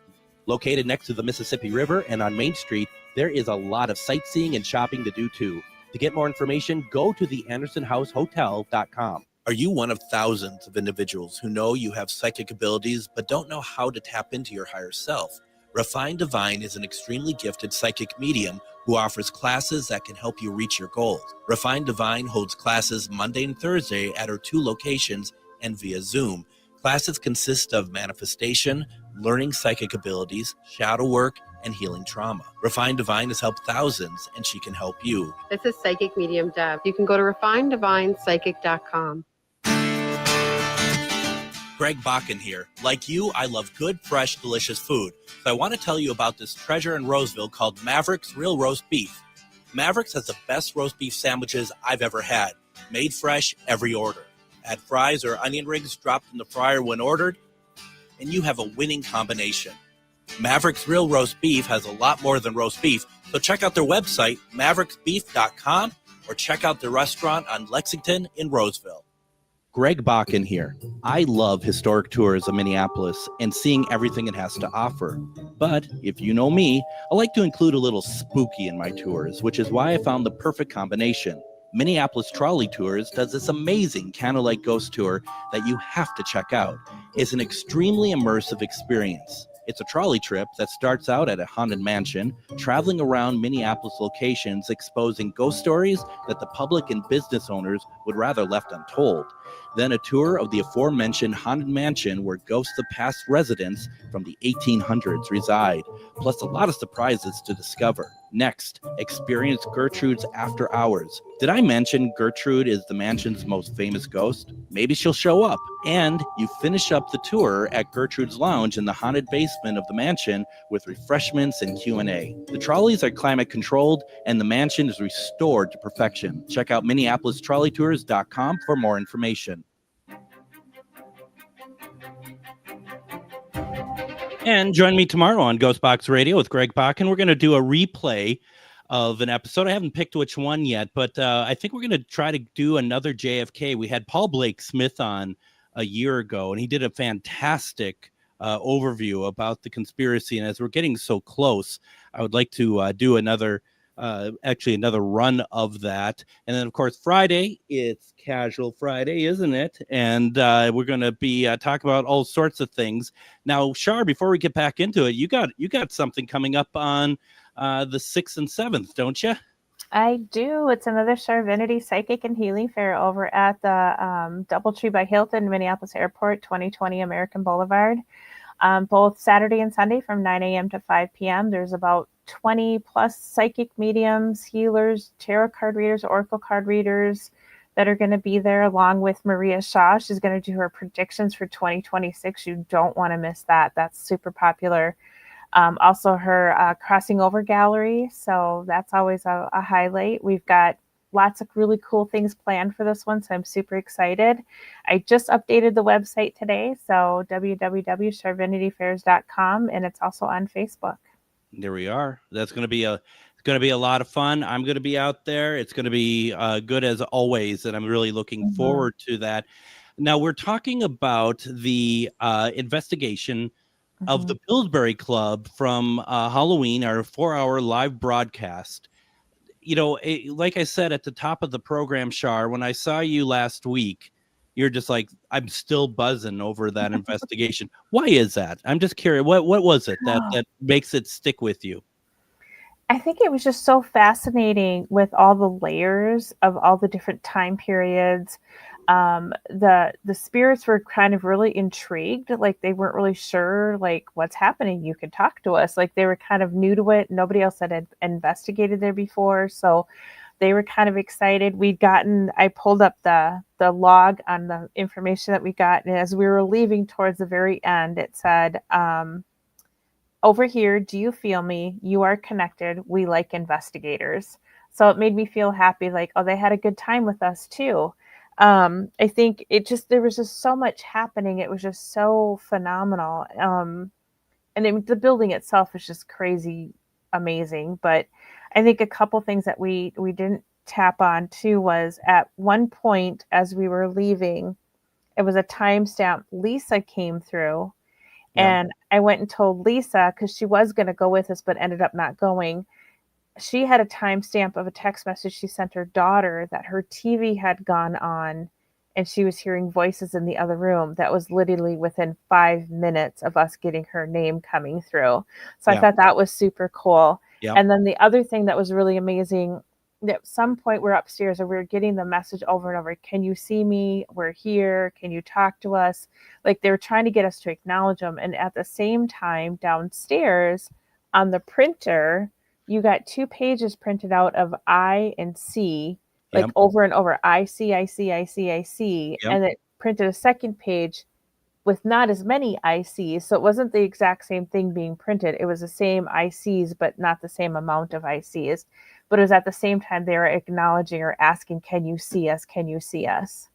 Located next to the Mississippi River and on Main Street, there is a lot of sightseeing and shopping to do too. To get more information, go to the AndersonHouseHotel.com. Are you one of thousands of individuals who know you have psychic abilities but don't know how to tap into your higher self? Refined Divine is an extremely gifted psychic medium who offers classes that can help you reach your goals. Refined Divine holds classes Monday and Thursday at her 2 locations and via Zoom. Classes consist of manifestation, learning psychic abilities, shadow work, and healing trauma. Refined Divine has helped thousands, and she can help you. This is Psychic Medium Deb. You can go to refineddivinepsychic.com. Greg Bakun here. Like you, I love good, fresh, delicious food. So I want to tell you about this treasure in Roseville called Maverick's Real Roast Beef. Mavericks has the best roast beef sandwiches I've ever had, made fresh every order. Add fries or onion rings dropped in the fryer when ordered, and you have a winning combination. Mavericks Real Roast Beef has a lot more than roast beef, so check out their website, mavericksbeef.com, or check out their restaurant on Lexington in Roseville. Greg Bakun here. I love historic tours of Minneapolis and seeing everything it has to offer. But if you know me, I like to include a little spooky in my tours, which is why I found the perfect combination. Minneapolis Trolley Tours does this amazing candlelight ghost tour that you have to check out. It's an extremely immersive experience. It's a trolley trip that starts out at a haunted mansion, traveling around Minneapolis locations, exposing ghost stories that the public and business owners would rather left untold. Then a tour of the aforementioned haunted mansion where ghosts of past residents from the 1800s reside, plus a lot of surprises to discover. Next, experience Gertrude's After Hours. Did I mention Gertrude is the mansion's most famous ghost? Maybe she'll show up. And you finish up the tour at Gertrude's Lounge in the haunted basement of the mansion with refreshments and Q&A. The trolleys are climate controlled and the mansion is restored to perfection. Check out MinneapolisTrolleyTours.com for more information. And join me tomorrow on GhostBox Radio with Greg Bakun. We're going to do a replay of an episode. I haven't picked which one yet, but I think we're going to try to do another JFK. We had Paul Blake Smith on a year ago, and he did a fantastic overview about the conspiracy. And as we're getting so close, I would like to do another run of that. And then, of course, Friday, it's Casual Friday, isn't it? And we're going to be talking about all sorts of things. Now, Char, before we get back into it, you got something coming up on the 6th and 7th, don't you? I do. It's another Charvinity Psychic and Healing Fair over at the Doubletree by Hilton, Minneapolis Airport, 2020 American Boulevard. Both Saturday and Sunday from 9 a.m. to 5 p.m. There's about 20 plus psychic mediums, healers, tarot card readers, oracle card readers that are going to be there, along with Maria Shaw. She's going to do her predictions for 2026. You don't want to miss that. That's super popular. Also her crossing over gallery. So that's always a highlight. We've got lots of really cool things planned for this one, so I'm super excited. I just updated the website today, so www.charvinityfairs.com, and it's also on Facebook. There we are. That's going to be a lot of fun. I'm going to be out there. It's going to be good as always, and I'm really looking forward to that. Now, we're talking about the investigation of the Pillsbury Club from Halloween, our 4-hour live broadcast. You know, like I said at the top of the program, Char, when I saw you last week, you're just like, I'm still buzzing over that investigation. Why is that? I'm just curious. What was it that makes it stick with you? I think it was just so fascinating with all the layers of all the different time periods. The spirits were kind of really intrigued, like they weren't really sure like what's happening. You could talk to us, like they were kind of new to it. Nobody else had investigated there before, so they were kind of excited. I pulled up the log on the information that we got, and as we were leaving towards the very end, it said, over here, do you feel me? You are connected. We like investigators. So it made me feel happy, like, oh, they had a good time with us too. I think there was just so much happening. It was just so phenomenal. And the building itself is just crazy amazing. But I think a couple things that we didn't tap on too was at one point as we were leaving, it was a timestamp. Lisa came through, and I went and told Lisa, because she was going to go with us, but ended up not going. She had a timestamp of a text message she sent her daughter that her TV had gone on and she was hearing voices in the other room. That was literally within 5 minutes of us getting her name coming through. So I thought that was super cool. Yeah. And then the other thing that was really amazing, at some point we're upstairs and we're getting the message over and over. Can you see me? We're here. Can you talk to us? Like they were trying to get us to acknowledge them. And at the same time, downstairs on the printer, you got 2 pages printed out of I and C, like over and over. I see. Yep. And it printed a second page, with not as many ICs. So it wasn't the exact same thing being printed. It was the same ICs, but not the same amount of ICs. But it was at the same time they were acknowledging or asking, can you see us? Can you see us?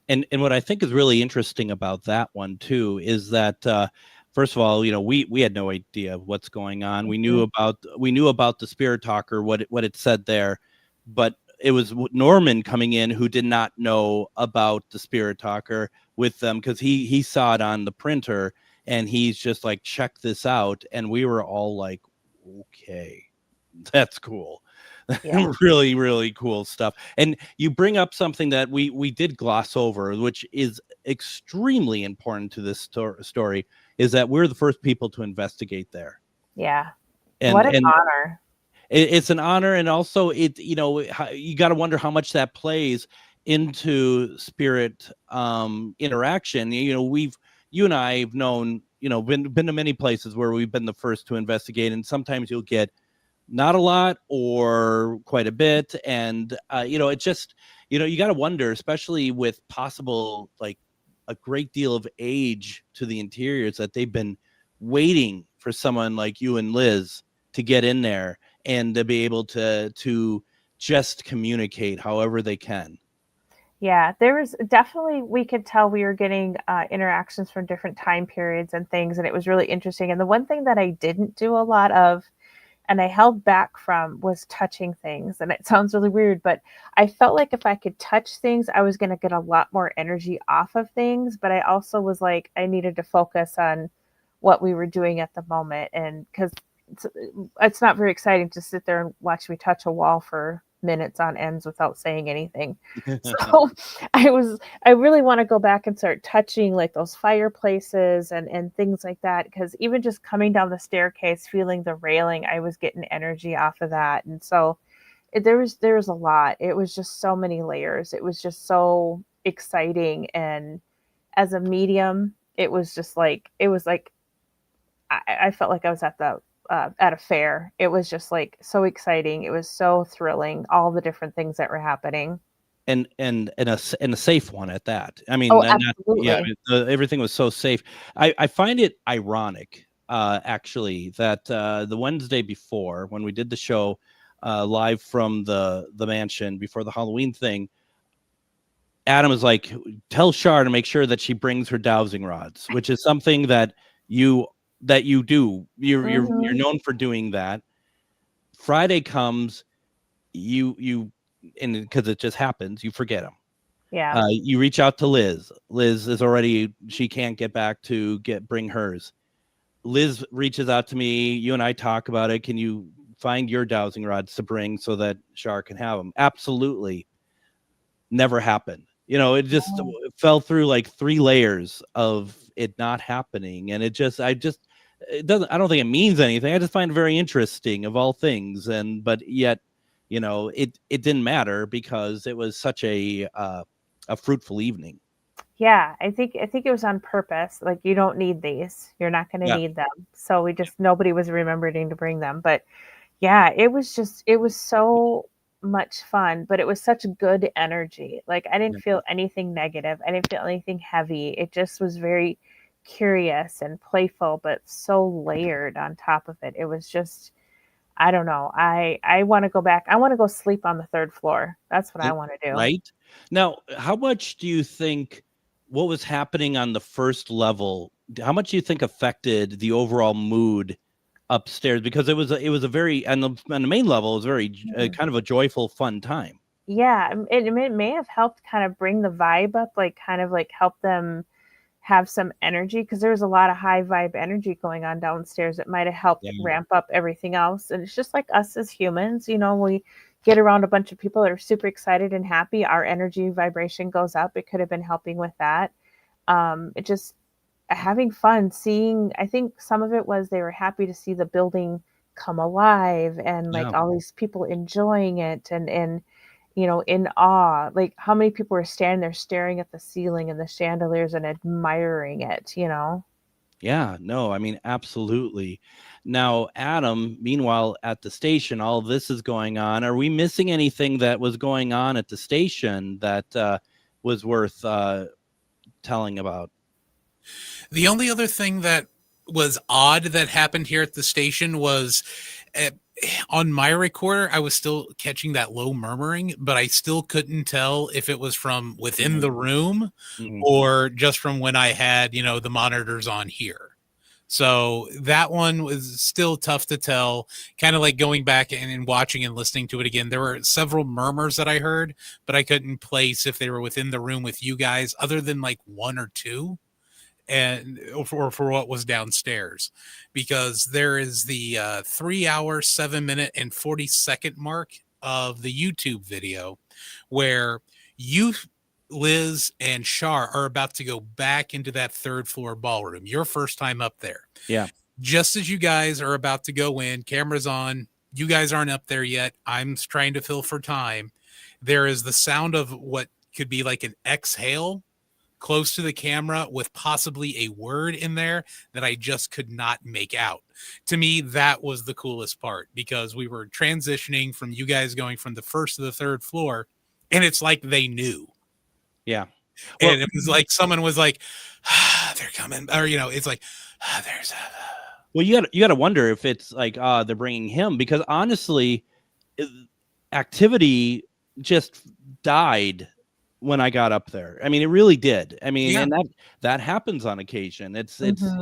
And what I think is really interesting about that one too is that first of all, we had no idea what's going on. We knew about the spirit talker, what it said there, but it was Norman coming in who did not know about the spirit talker with them, because he saw it on the printer and he's just like, check this out, and we were all like, okay, that's cool. Yeah. Really, really cool stuff. And you bring up something that we did gloss over, which is extremely important to this story, is that we're the first people to investigate there. Yeah. What an honor. It's an honor. And also you got to wonder how much that plays into spirit interaction. You and I have known, been to many places where we've been the first to investigate, and sometimes you'll get not a lot or quite a bit. And, it just, you got to wonder, especially with possible, like a great deal of age to the interiors, that they've been waiting for someone like you and Liz to get in there and to be able to just communicate however they can. Yeah, there was definitely, we could tell we were getting interactions from different time periods and things. And it was really interesting. And the one thing that I didn't do a lot of, and I held back from, was touching things. And it sounds really weird, but I felt like if I could touch things, I was going to get a lot more energy off of things. But I also was like, I needed to focus on what we were doing at the moment. And because it's not very exciting to sit there and watch me touch a wall for minutes on ends without saying anything. So I really want to go back and start touching like those fireplaces and things like that, because even just coming down the staircase, feeling the railing, I was getting energy off of that. And so there was a lot. It was just so many layers. It was just so exciting. And as a medium, it was like I felt like I was at a fair. It was just like so exciting. It was so thrilling. All the different things that were happening, and a safe one at that. I mean, absolutely. Everything was so safe. I find it ironic, actually, that the Wednesday before, when we did the show live from the mansion before the Halloween thing, Adam is like, tell Char to make sure that she brings her dowsing rods, which is something that you do. You're known for doing that. Friday comes, you and because it just happens, you forget them. Yeah. You reach out to Liz. Liz is already, she can't get back to bring hers. Liz reaches out to me. You and I talk about it. Can you find your dowsing rods to bring so that Char can have them? Absolutely. Never happened. It just fell through like 3 layers of it not happening. And I don't think it means anything. I just find it very interesting, of all things. But yet, it didn't matter because it was such a fruitful evening. Yeah, I think it was on purpose. Like, you don't need these. You're not going to need them. So nobody was remembering to bring them. But yeah, it was so much fun, but it was such good energy. Like, I didn't feel anything negative. I didn't feel anything heavy. It just was very curious and playful, but so layered on top of it. It was just, I don't know. I want to go back. I want to go sleep on the 3rd floor. That's what I want to do. Right now, how much do you think what was happening on the 1st level, how much do you think affected the overall mood upstairs? Because it was a very, on the main level, it was very kind of a joyful, fun time. Yeah, it may have helped kind of bring the vibe up, like kind of like help them have some energy, because there was a lot of high vibe energy going on downstairs. It might have helped ramp up everything else. And it's just like us as humans, we get around a bunch of people that are super excited and happy. Our energy vibration goes up. It could have been helping with that. It just having fun, seeing, I think some of it was they were happy to see the building come alive and like all these people enjoying it and in awe. Like, how many people were standing there staring at the ceiling and the chandeliers and admiring it, Yeah, no, I mean, absolutely. Now, Adam, meanwhile, at the station, all of this is going on. Are we missing anything that was going on at the station that was worth telling about? The only other thing that was odd that happened here at the station was on my recorder, I was still catching that low murmuring, but I still couldn't tell if it was from within the room or just from when I had, the monitors on here. So that one was still tough to tell, kind of like going back and watching and listening to it again. There were several murmurs that I heard, but I couldn't place if they were within the room with you guys other than like one or two. And for what was downstairs, because there is the 3 hour, 7 minute and 40-second mark of the YouTube video where you, Liz, and Char are about to go back into that third floor ballroom. Your first time up there. Yeah. Just as you guys are about to go in, cameras on, you guys aren't up there yet. I'm trying to fill for time. There is the sound of what could be like an exhale close to the camera with possibly a word in there that I just could not make out. To me, that was the coolest part, because we were transitioning from you guys going from the first to the third floor, and it's like they knew. Yeah. Well, and it was like someone was like, they're coming, or, it's like, there's well, you got to wonder if it's like, they're bringing him, because honestly, activity just died when I got up there. I mean, it really did. I mean, and that happens on occasion. It's because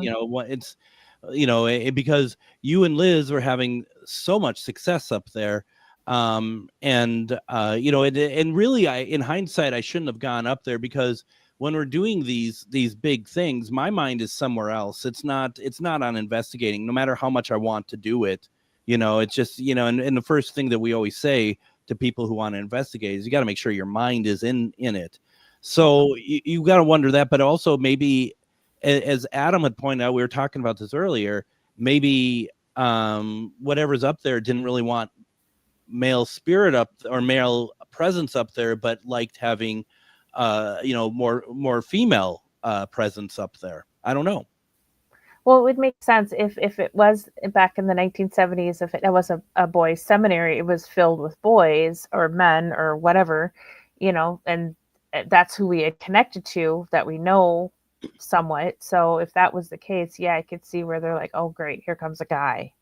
you and Liz were having so much success up there. And really, in hindsight, I shouldn't have gone up there, because when we're doing these big things, my mind is somewhere else. It's not on investigating, no matter how much I want to do it. It's just, and the first thing that we always say to people who want to investigate is you got to make sure your mind is in it. So you got to wonder that, but also maybe, as Adam had pointed out, we were talking about this earlier, maybe whatever's up there didn't really want male spirit up or male presence up there, but liked having more female presence up there. I don't know. Well, it would make sense if it was back in the 1970s, if it was a boys' seminary, it was filled with boys or men or whatever, and that's who we had connected to, that we know somewhat. So if that was the case, I could see where they're like, oh, great, here comes a guy.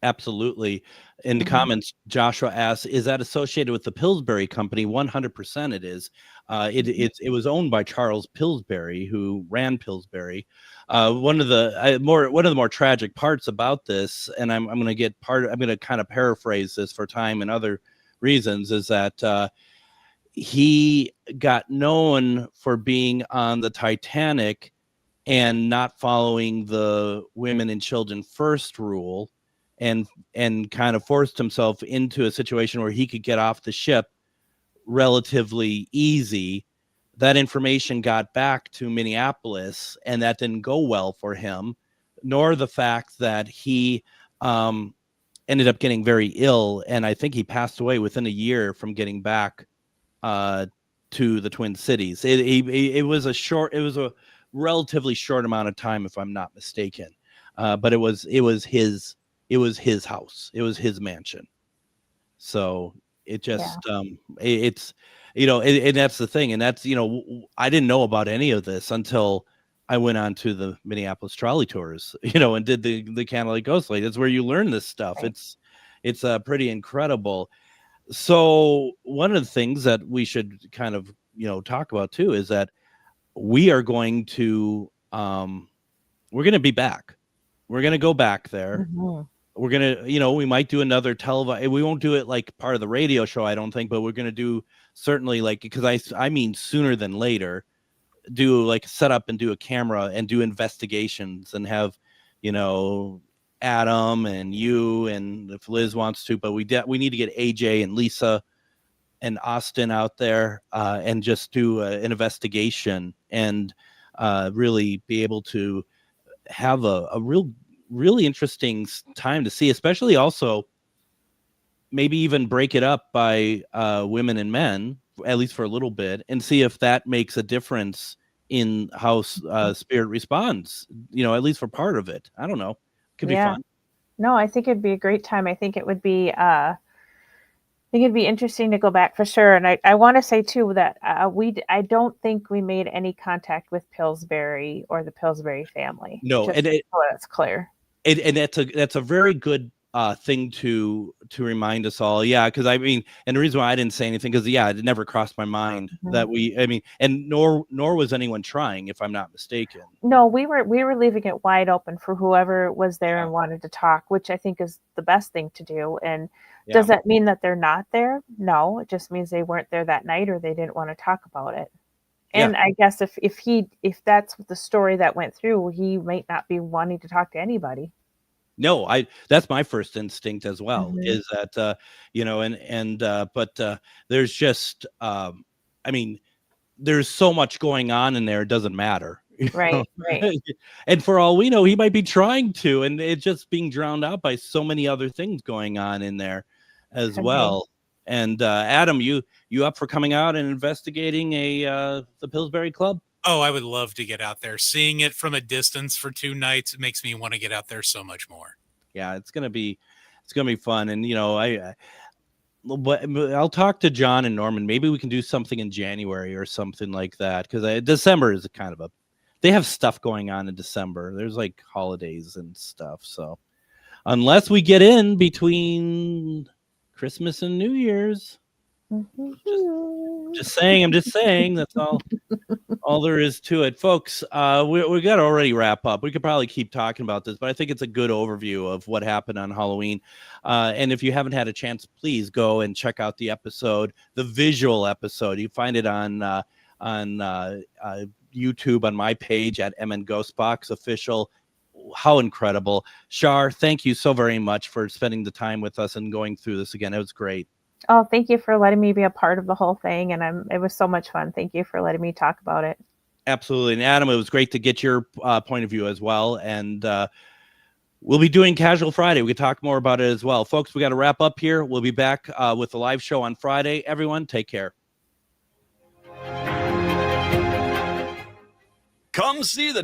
Absolutely. In the comments, Joshua asks, is that associated with the Pillsbury company? 100% it is. It was owned by Charles Pillsbury, who ran Pillsbury. One of the more tragic parts about this, and I'm going to kind of paraphrase this for time and other reasons, is that he got known for being on the Titanic and not following the women and children first rule, and kind of forced himself into a situation where he could get off the ship relatively easy. That information got back to Minneapolis, and that didn't go well for him, nor the fact that he ended up getting very ill, and I think he passed away within a year from getting back to the Twin Cities. It was a relatively short amount of time, if I'm not mistaken, but it was his house. It was his mansion. So it just, it's, and that's the thing. And that's, I didn't know about any of this until I went on to the Minneapolis Trolley Tours, and did the Candlelight Ghost Light. That's where you learn this stuff. Right. It's pretty incredible. So one of the things that we should kind of, talk about too, is that we are going to, we're going to be back. We're going to go back there. Mm-hmm. We're going to, we might do another televised. We won't do it like part of the radio show, I don't think, but we're going to do certainly, like, because I mean, sooner than later, do like set up and do a camera and do investigations and have, Adam and you, and if Liz wants to, but we need to get AJ and Lisa and Austin out there and just do an investigation and really be able to have a really interesting time to see, especially also maybe even break it up by women and men, at least for a little bit, and see if that makes a difference in how spirit responds, at least for part of it. I don't know. Could be fun. No, I think it'd be a great time. I think it would be think it'd be interesting to go back for sure. And I want to say too that I don't think we made any contact with Pillsbury or the Pillsbury family. No, just and so that's clear. And that's a very good thing to remind us all. Yeah, because I mean, and the reason why I didn't say anything because it never crossed my mind that and nor was anyone trying, if I'm not mistaken. No, we were leaving it wide open for whoever was there and wanted to talk, which I think is the best thing to do. And does that mean that they're not there? No, it just means they weren't there that night or they didn't want to talk about it. And I guess if that's the story that went through, he might not be wanting to talk to anybody. No, that's my first instinct as well, is that, but there's just, I mean, there's so much going on in there. It doesn't matter. Right. And for all we know, he might be trying to, and it's just being drowned out by so many other things going on in there as well. And Adam, you up for coming out and investigating the Pillsbury Club? Oh, I would love to get out there. Seeing it from a distance for 2 nights, it makes me want to get out there so much more. Yeah, it's gonna be fun. And I'll talk to John and Norman. Maybe we can do something in January or something like that, because December is kind of they have stuff going on in December. There's like holidays and stuff. So unless we get in between Christmas and New Year's. Just saying. I'm just saying. That's all there is to it, folks. We got to already wrap up. We could probably keep talking about this, but I think it's a good overview of what happened on Halloween. And if you haven't had a chance, please go and check out the episode, the visual episode. You find it on YouTube on my page at MN GhostBox Official. How incredible. Char, thank you so very much for spending the time with us and going through this again. It was great. Oh, thank you for letting me be a part of the whole thing. And it was so much fun. Thank you for letting me talk about it. Absolutely. And Adam, it was great to get your point of view as well. And we'll be doing Casual Friday. We can talk more about it as well. Folks, we got to wrap up here. We'll be back with the live show on Friday. Everyone, take care. Come see the